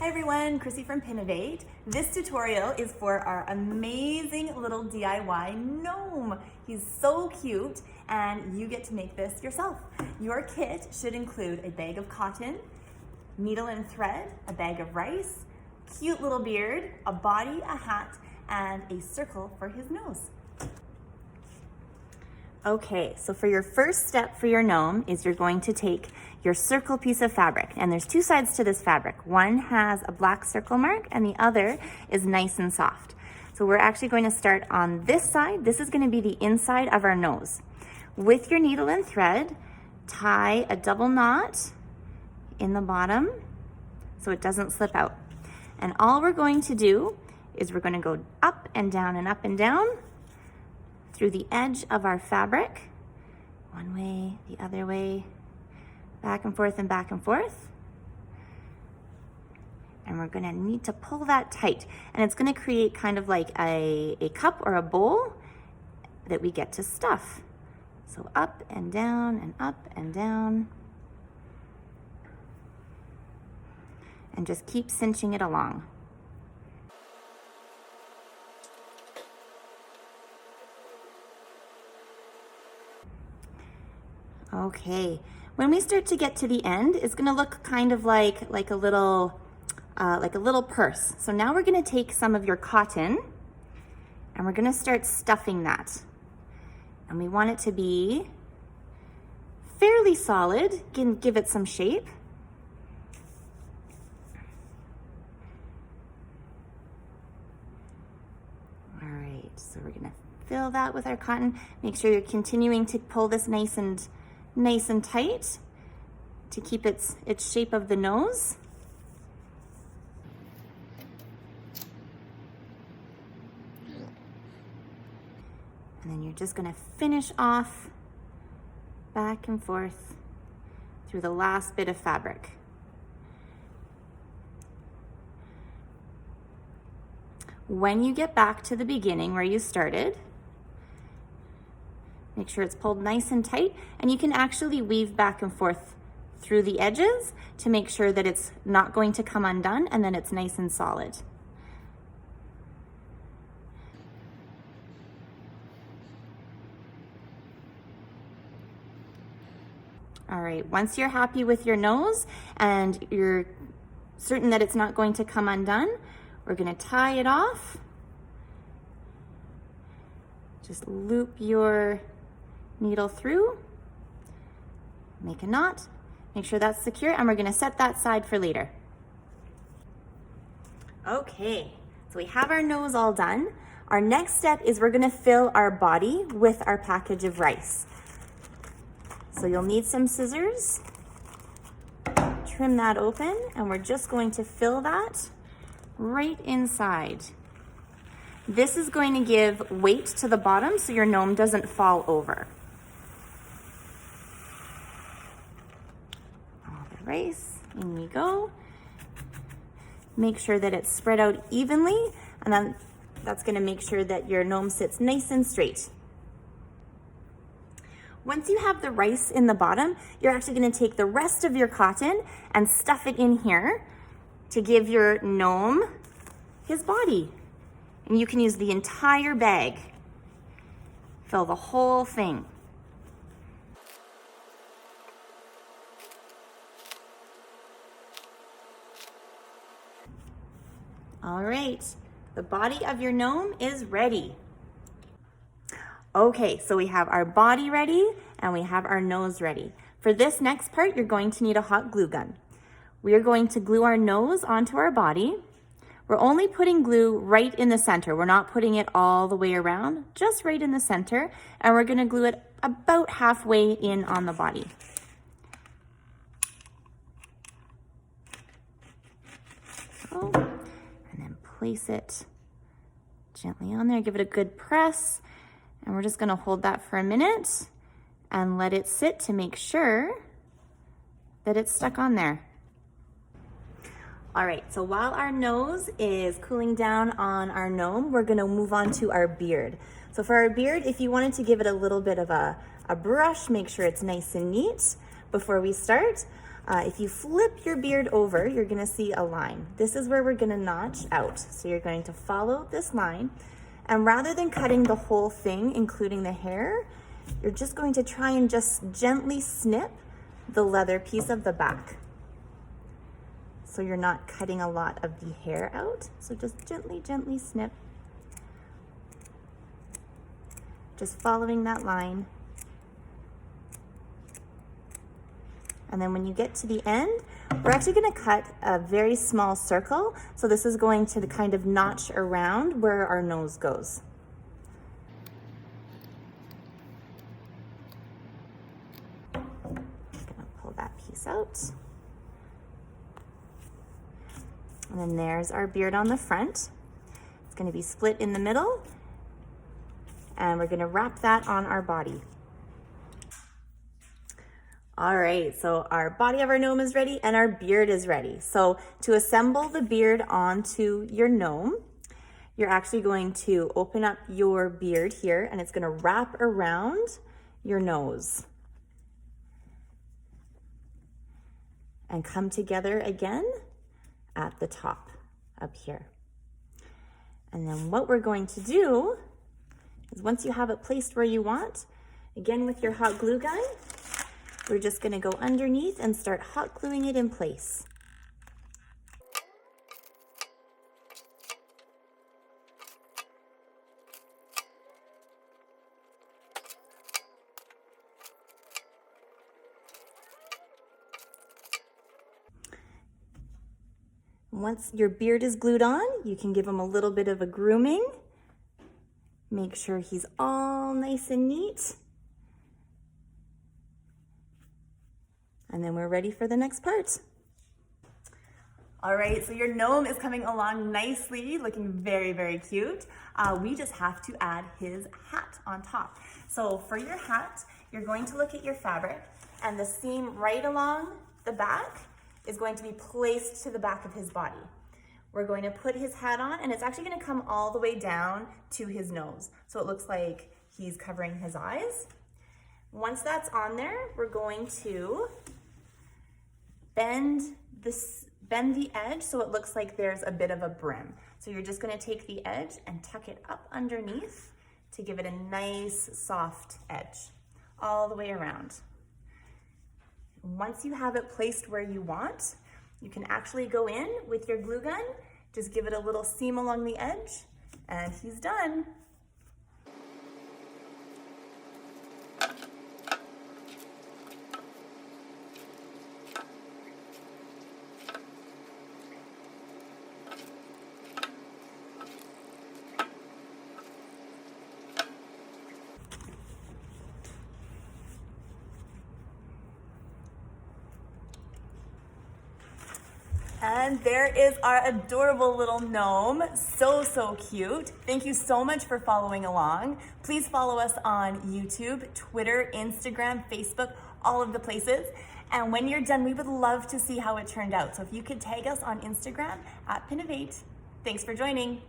Hi everyone, Chrissy from Pinovate. This tutorial is for our amazing little DIY gnome. He's so cute and you get to make this yourself. Your kit should include a bag of cotton, needle and thread, a bag of rice, cute little beard, a body, a hat, and a circle for his nose. Okay, so for your first step for your gnome is you're going to take your circle piece of fabric, and there's two sides to this fabric. One has a black circle mark and the other is nice and soft. So we're actually going to start on this side. This is going to be the inside of our nose. With your needle and thread, tie a double knot in the bottom so it doesn't slip out. And all we're going to do is we're going to go up and down through the edge of our fabric, one way, the other way, back and forth and back and forth. And we're gonna need to pull that tight. And it's gonna create kind of like a cup or a bowl that we get to stuff. So up and down and up and down. And just keep cinching it along. Okay, when we start to get to the end, it's gonna look kind of like a little purse. So now we're gonna take some of your cotton and we're gonna start stuffing that. And we want it to be fairly solid, give it some shape. All right, so we're gonna fill that with our cotton. Make sure you're continuing to pull this nice and tight to keep its shape of the nose. And then you're just going to finish off back and forth through the last bit of fabric. When you get back to the beginning where you started, make sure it's pulled nice and tight, and you can actually weave back and forth through the edges to make sure that it's not going to come undone and then it's nice and solid. All right, once you're happy with your nose and you're certain that it's not going to come undone, we're gonna tie it off. Just loop your needle through, make a knot, make sure that's secure, and we're gonna set that side for later. Okay, so we have our nose all done. Our next step is we're gonna fill our body with our package of rice. So you'll need some scissors, trim that open, and we're just going to fill that right inside. This is going to give weight to the bottom so your gnome doesn't fall over. All the rice, in we go. Make sure that it's spread out evenly, and then that's gonna make sure that your gnome sits nice and straight. Once you have the rice in the bottom, you're actually gonna take the rest of your cotton and stuff it in here to give your gnome his body. And you can use the entire bag. Fill the whole thing. All right, the body of your gnome is ready. Okay, so we have our body ready and we have our nose ready. For this next part, you're going to need a hot glue gun. We are going to glue our nose onto our body. We're only putting glue right in the center. We're not putting it all the way around, just right in the center. And we're gonna glue it about halfway in on the body. Oh, and then place it gently on there. Give it a good press. And we're just gonna hold that for a minute and let it sit to make sure that it's stuck on there. All right, so while our nose is cooling down on our gnome, we're gonna move on to our beard. So for our beard, if you wanted to give it a little bit of a brush, make sure it's nice and neat before we start. If you flip your beard over, you're gonna see a line. This is where we're gonna notch out. So you're going to follow this line, and rather than cutting the whole thing, including the hair, you're just going to try and just gently snip the leather piece of the back. So you're not cutting a lot of the hair out. So just gently, gently snip. Just following that line. And then when you get to the end, we're actually gonna cut a very small circle. So this is going to kind of notch around where our nose goes. Just gonna pull that piece out. And then there's our beard on the front. It's gonna be split in the middle. And we're gonna wrap that on our body. All right, so our body of our gnome is ready and our beard is ready. So to assemble the beard onto your gnome, you're actually going to open up your beard here and it's gonna wrap around your nose and come together again at the top up here. And then what we're going to do is once you have it placed where you want, again with your hot glue gun, we're just gonna go underneath and start hot gluing it in place. Once your beard is glued on, you can give him a little bit of a grooming. Make sure he's all nice and neat. And then we're ready for the next part. All right, so your gnome is coming along nicely, looking very, very cute. We just have to add his hat on top. So for your hat, you're going to look at your fabric and the seam right along the back is going to be placed to the back of his body. We're going to put his hat on and it's actually gonna come all the way down to his nose. So it looks like he's covering his eyes. Once that's on there, we're going to bend the edge so it looks like there's a bit of a brim. So you're just gonna take the edge and tuck it up underneath to give it a nice soft edge all the way around. Once you have it placed where you want, you can actually go in with your glue gun, just give it a little seam along the edge, and he's done. And there is our adorable little gnome. So, so cute. Thank you so much for following along. Please follow us on YouTube, Twitter, Instagram, Facebook, all of the places. And when you're done, we would love to see how it turned out. So if you could tag us on Instagram @pin of 8. Thanks for joining.